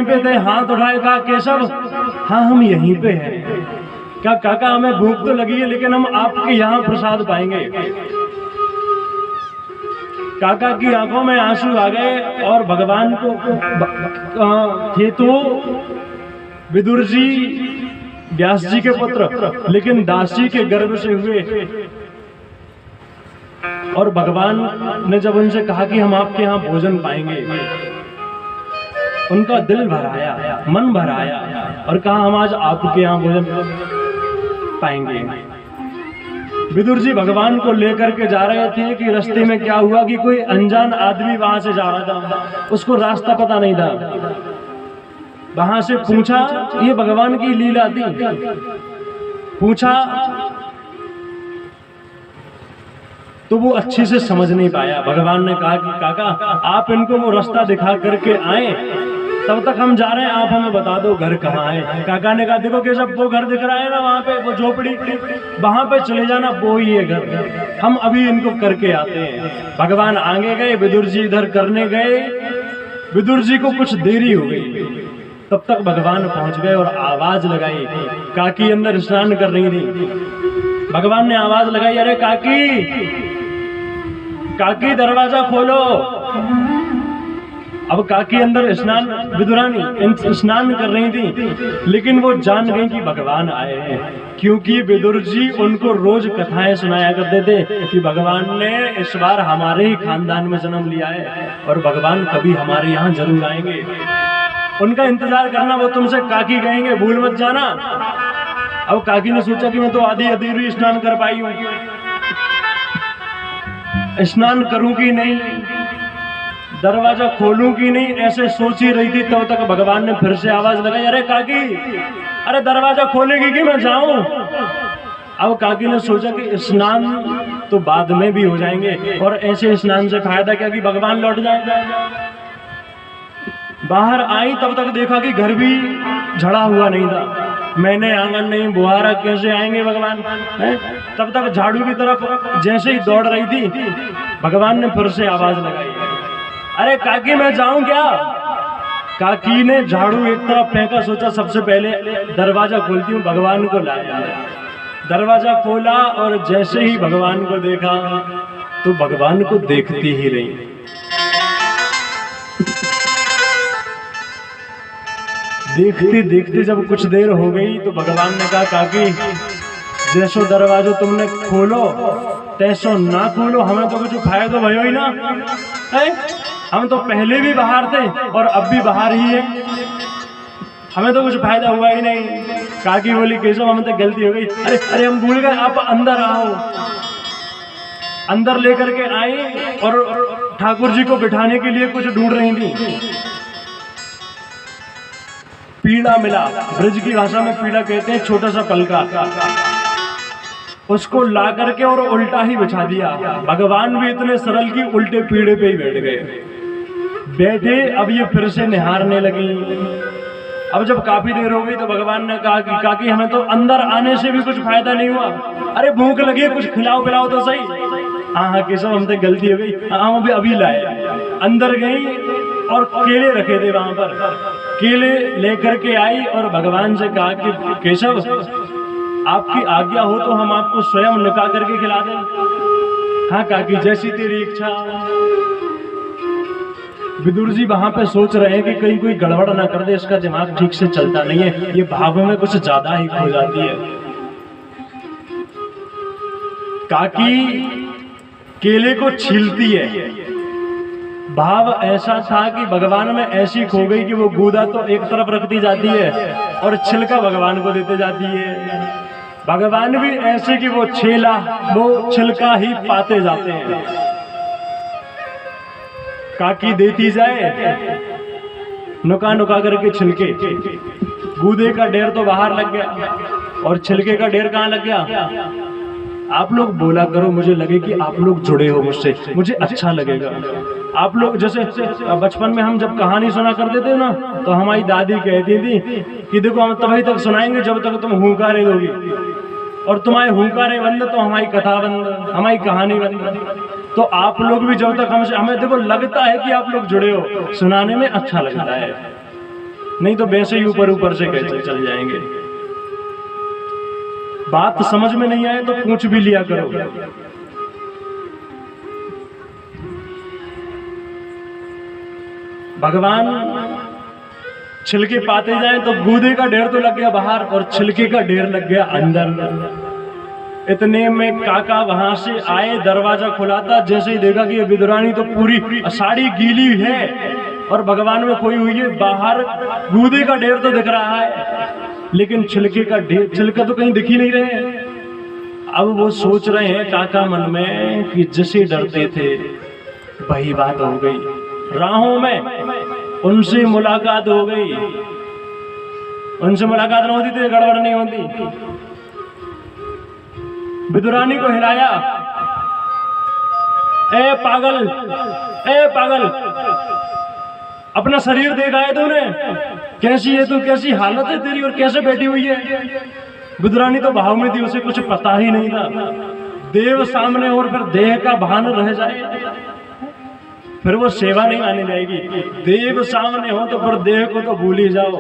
पे थे, हाथ उठाए, कहा केशव हाँ हम यहीं पे हैं। क्या काका हमें भूख तो लगी है लेकिन हम आपके यहाँ प्रसाद पाएंगे। काका की आंखों में आंसू आ गए और भगवान को थे तो विदुर जी व्यास जी के पुत्र, लेकिन दास जी के गर्भ से हुए। और भगवान ने जब उनसे कहा कि हम आपके यहाँ भोजन पाएंगे, उनका दिल भर आया, मन भर आया और कहा हम आज आपके यहाँ भोजन पाएंगे। विदुर जी भगवान को लेकर के जा रहे थे कि रास्ते में क्या हुआ कि कोई अनजान आदमी वहां से जा रहा था, उसको रास्ता पता नहीं था। वहां से पूछा, ये भगवान की लीला थी, पूछा तो वो अच्छे से समझ नहीं पाया। भगवान ने कहा कि काका आप इनको वो रास्ता दिखा करके आए, तब तक हम जा रहे हैं, आप हमें बता दो घर कहाँ है। काका ने कहा देखो केशव वो घर दिख रहा है ना वहां पे, वो झोपड़ी, वहां पे चले जाना, वो ही है घर, हम अभी इनको करके आते हैं। भगवान आगे गए, विदुर जी इधर करने गए। विदुर जी को कुछ देरी हो गई, तब तक भगवान पहुंच गए और आवाज लगाई। काकी अंदर स्नान कर रही थी। भगवान ने आवाज लगाई, अरे काकी, काकी दरवाजा खोलो। अब काकी अंदर स्नान, विदुरानी स्नान कर रही थी, लेकिन वो जान गई कि भगवान आए हैं, क्योंकि विदुर जी उनको रोज कथाएं सुनाया करते थे कि भगवान ने इस बार हमारे ही खानदान में जन्म लिया है और भगवान कभी हमारे यहाँ जरूर आएंगे। उनका इंतजार करना, वो तुमसे काकी कहेंगे, भूल मत जाना। अब काकी ने सोचा कि मैं तो आधी अधूरी स्नान कर पाई हूं, स्नान करूं कि नहीं, दरवाजा खोलूं कि नहीं, ऐसे सोच ही रही थी। तब तक भगवान ने फिर से आवाज लगाई, अरे काकी, अरे दरवाजा खोलेगी कि मैं जाऊं। अब काकी ने सोचा कि स्नान तो बाद में भी हो जाएंगे और ऐसे स्नान से फायदा क्या कि भगवान लौट जाए। बाहर आई तब तक देखा कि घर भी झड़ा हुआ नहीं था, मैंने आंगन नहीं बुहारा, कैसे आएंगे भगवान है? तब तक झाड़ू की तरफ जैसे ही दौड़ रही थी, भगवान ने फिर से आवाज लगाई, अरे काकी मैं जाऊं क्या। काकी ने झाड़ू एक तरफ फेंका, सोचा सबसे पहले दरवाजा खोलती हूँ, भगवान को लाया। दरवाजा खोला और जैसे ही भगवान को देखा तो भगवान को देखती ही रही। देखते देखते जब कुछ देर हो गई तो भगवान ने कहा काकी, जैसो दरवाजा तुमने खोलो तैसो ना खोलो, हमें तो कुछ फायदा भयो ही ना है। हम तो पहले भी बाहर थे और अब भी बाहर ही है, हमें तो कुछ फायदा हुआ ही नहीं। काकी बोली केशव हमें तो गलती हो गई, अरे अरे हम भूल गए, आप अंदर आओ। अंदर लेकर के आई और ठाकुर जी को बिठाने के लिए कुछ ढूंढ रही थी। पीड़ा मिला, ब्रज की भाषा में पीड़ा कहते हैं, छोटा सा पलका, उसको ला करके और उल्टा ही बिछा दिया। भगवान भी इतने सरल की उल्टे पीड़े पे ही बैठ गए। बैठे, अब ये फिर से निहारने लगी। अब जब काफी देर हो गई तो भगवान ने कहा कि काकी हमें तो अंदर आने से भी कुछ फायदा नहीं हुआ, अरे भूख लगी है, कुछ खिलाओ पिलाओ तो सही। हाँ केशव हमसे गलती हो गई, हम अभी लाए। अंदर गई और केले रखे थे वहां पर, केले लेकर के आई और भगवान से कहा कि केशव आपकी आज्ञा हो तो हम आपको स्वयं निकाल करके खिला दें। हाँ काकी जैसी तेरी इच्छा। विदुर जी वहां पे सोच रहे हैं कि कहीं कोई गड़बड़ ना कर दे, इसका दिमाग ठीक से चलता नहीं है, ये भाव में कुछ ज्यादा ही खो जाती है। काकी केले को छीलती है, भाव ऐसा था कि भगवान में ऐसी खो गई कि वो गूदा तो एक तरफ रखती जाती है और छिलका भगवान को देते जाती है। भगवान भी ऐसे कि वो छिलका ही पाते जाते हैं। काकी देती जाए, नुका नुका करके छिलके, गूदे का ढेर तो बाहर लग गया और छिलके का ढेर कहाँ लग गया। आप लोग बोला करो, मुझे लगे कि आप लोग जुड़े हो मुझसे, मुझे अच्छा लगेगा। आप लोग जैसे बचपन में हम जब कहानी सुना करते थे ना, तो हमारी दादी कहती थी कि देखो हम तभी तक सुनाएंगे जब तक तुम हुंकारे दोगी, और तुम्हारे हुंकारे बंद तो हमारी कथा बंद, हमारी कहानी बंद। तो आप लोग भी जब तक हमसे, हमें देखो लगता है कि आप लोग जुड़े हो, सुनाने में अच्छा लगता है। नहीं तो वैसे ही ऊपर ऊपर से कैसे चल जाएंगे। बात समझ में नहीं आए तो पूछ भी लिया करो। भगवान छिलके पाते जाए तो गूदे का ढेर तो लग गया बाहर और छिलके का ढेर लग गया अंदर। इतने में काका वहां से आए, दरवाजा खुला था, जैसे ही देखा कि ये विदुरानी तो पूरी साड़ी गीली है और भगवान में खोई हुई है। बाहर गूदे का ढेर तो दिख रहा है लेकिन छिलके का ढेर, छिलका तो कहीं दिख ही नहीं रहे। अब वो सोच रहे हैं काका मन में कि जैसे डरते थे वही बात हो गई। राहों में उनसे मुलाकात हो गई, उनसे मुलाकात न होती तो गड़बड़ नहीं होती। विदुरानी को हिलाया, ए पागल, ए पागल, अपना शरीर देखा है तूने? कैसी है तू, कैसी हालत है तेरी और कैसे बैठी हुई है? विदुरानी तो भाव में थी, उसे कुछ पता ही नहीं था। देव सामने और फिर देह का भान रह जाए फिर वो सेवा नहीं आने जाएगी। देव सामने हो तो फिर देह को तो भूल ही जाओ।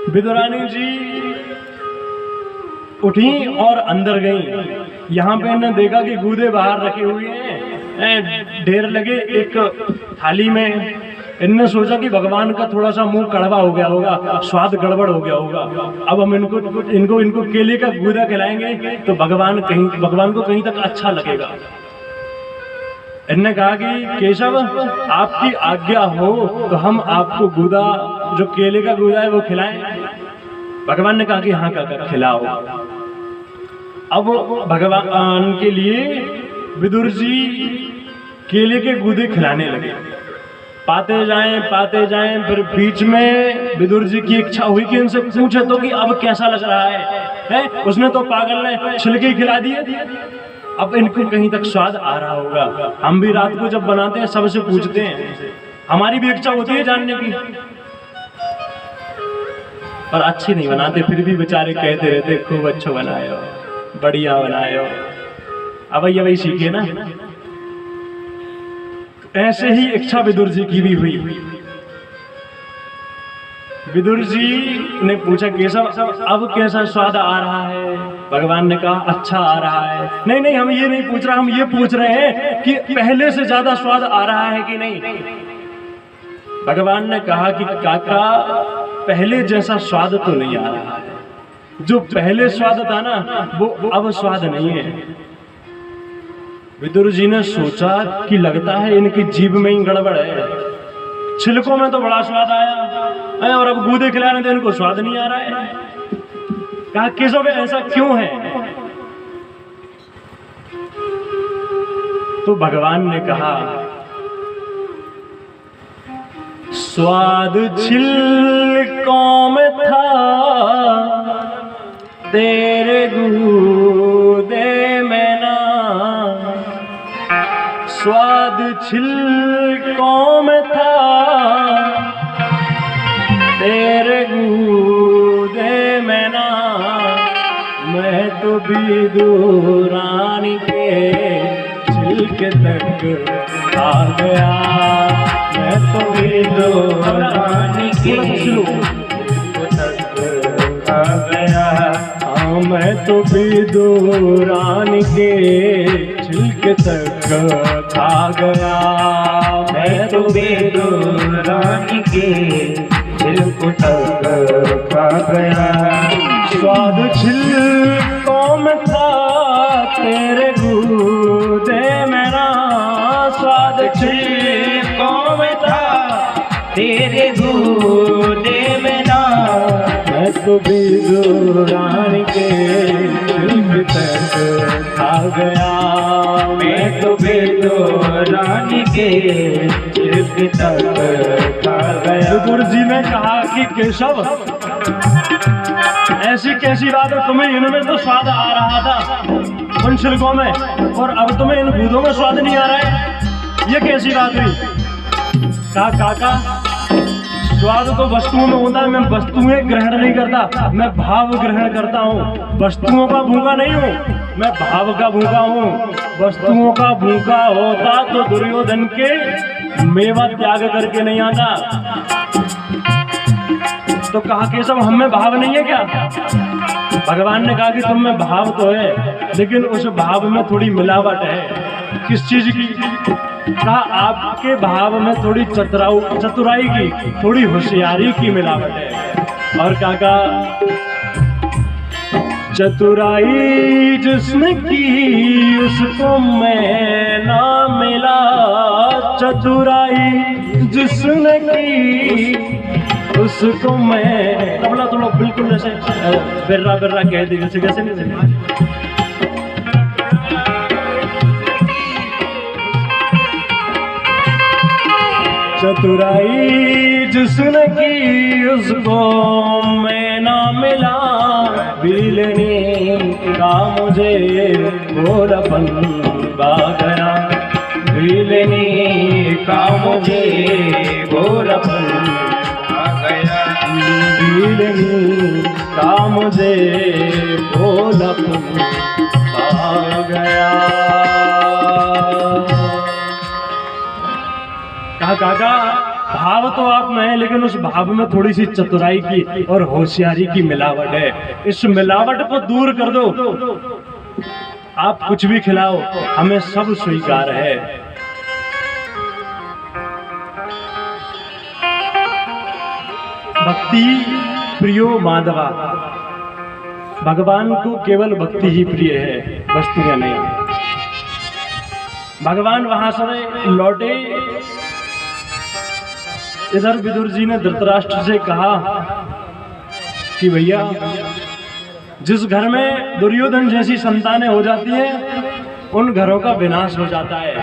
विदुरानी जी उठी और अंदर गई। यहाँ पे इन्होंने देखा कि गूदे बाहर रखे हुए हैं, ढेर लगे एक थाली में। इनने सोचा कि भगवान का थोड़ा सा मुंह कड़वा हो गया होगा, स्वाद गड़बड़ हो गया होगा। अब हम इनको केले का गूदा खिलाएंगे तो भगवान को कहीं तक अच्छा लगेगा। इनने कहा कि केशव आपकी आज्ञा हो तो हम आपको गूदा, जो केले का गूदा है वो खिलाएं। भगवान ने कहा कि हाँ काका खिलाओ। अब भगवान के लिए विदुर जी केले के गूदे खिलाने लगे। पाते जाएं फिर बीच में विदुर जी की इच्छा हुई कि इनसे पूछे तो कि अब कैसा लग रहा है? उसने तो पागल ने छिलके खिला दिए, अब इनको कहीं तक स्वाद आ रहा होगा। हम भी रात को जब बनाते हैं सबसे पूछते हैं, हमारी भी इच्छा होती है जानने की, पर अच्छी नहीं बनाते। फिर भी बेचारे कहते रहते खूब अच्छा बनाए हो, बढ़िया बनाए हो। अब वही सीखे ना। ऐसे ही इच्छा विदुर जी की भी हुई। विदुर जी ने पूछा केशव अब कैसा स्वाद आ रहा है? भगवान ने कहा अच्छा आ रहा है। नहीं हम ये नहीं पूछ रहा, हम ये पूछ रहे हैं कि पहले से ज्यादा स्वाद आ रहा है कि नहीं। भगवान ने कहा कि काका पहले जैसा स्वाद तो नहीं आ रहा है, जो पहले स्वाद था ना वो अब स्वाद नहीं है। विदुर जी ने सोचा कि लगता है इनकी जीभ में ही गड़बड़ है, छिलकों में तो बड़ा स्वाद आया और अब गूदे खिलाने तो इनको स्वाद नहीं आ रहा है। कहा केशव ऐसा क्यों है? तो भगवान ने कहा स्वाद छिलकों में था तेरे गूदे में ना, स्वाद छिलकों में था तेरे गूदे में ना। मैं तो विदुरानी के छिलके तक आ गया, मैं तो विदुरानी के तक आ गया। हाँ मैं तो विदुरानी के छिलके तक खा गया, मैं तो विदुरानी के छिलके तक खा गया। स्वाद छिलकों में था तेरे गूदे में ना, स्वाद छिलकों में था तेरे गूदे में ना। मैं तो विदुरानी के छिलके तक खा गया, मैं तो विदुरानी के छिलके तक खा गया। विदुर जी ने कहा कि केशव ऐसी कैसी बात है, तुम्हें इनमें तो स्वाद आ रहा था उन छिलकों में और अब तुम्हें इन गूदों में स्वाद नहीं आ रहा है, ये कैसी बात हुई? कहा काका स्वाद तो वस्तुओं में होता है, मैं वस्तुएं ग्रहण नहीं करता, मैं भाव ग्रहण करता हूँ। वस्तुओं का भूखा नहीं हूँ, मैं भाव का भूखा हूँ। वस्तुओं का भूखा होता तो दुर्योधन के मेवा त्याग करके नहीं आता। तो कहा केशव हम में भाव नहीं है क्या? भगवान ने कहा कि तुम में भाव तो है, लेकिन उस भाव में थोड़ी मिलावट है। किस चीज की? कहा आपके भाव में थोड़ी चतुराई की, थोड़ी होशियारी की मिलावट है। और काका चतुराई जिसने की उसको मैं ना मिला, चतुराई जिसने की उसको मैं। तबला थोड़ा बिल्कुल ऐसे बिर्रा बिर्रा कह दी, जैसे कैसे नहीं। चतुराई जिसने की उसको मैं ना मिला, भीलनी का मुझे भोलापन बागरा, भीलनी का मुझे भोलापन बागरा, भीलनी का मुझे भोलापन आ गया। कहा काका भाव तो आप में है, लेकिन उस भाव में थोड़ी सी चतुराई की और होशियारी की मिलावट है। इस मिलावट को दूर कर दो, आप कुछ भी खिलाओ हमें सब स्वीकार है। भक्ति प्रियो माधवा, भगवान को केवल भक्ति ही प्रिय है, वस्तुएं नहीं। भगवान वहां से लौटे, इधर विदुर जी ने धृतराष्ट्र से कहा कि भैया जिस घर में दुर्योधन जैसी संतानें हो जाती हैं उन घरों का विनाश हो जाता है।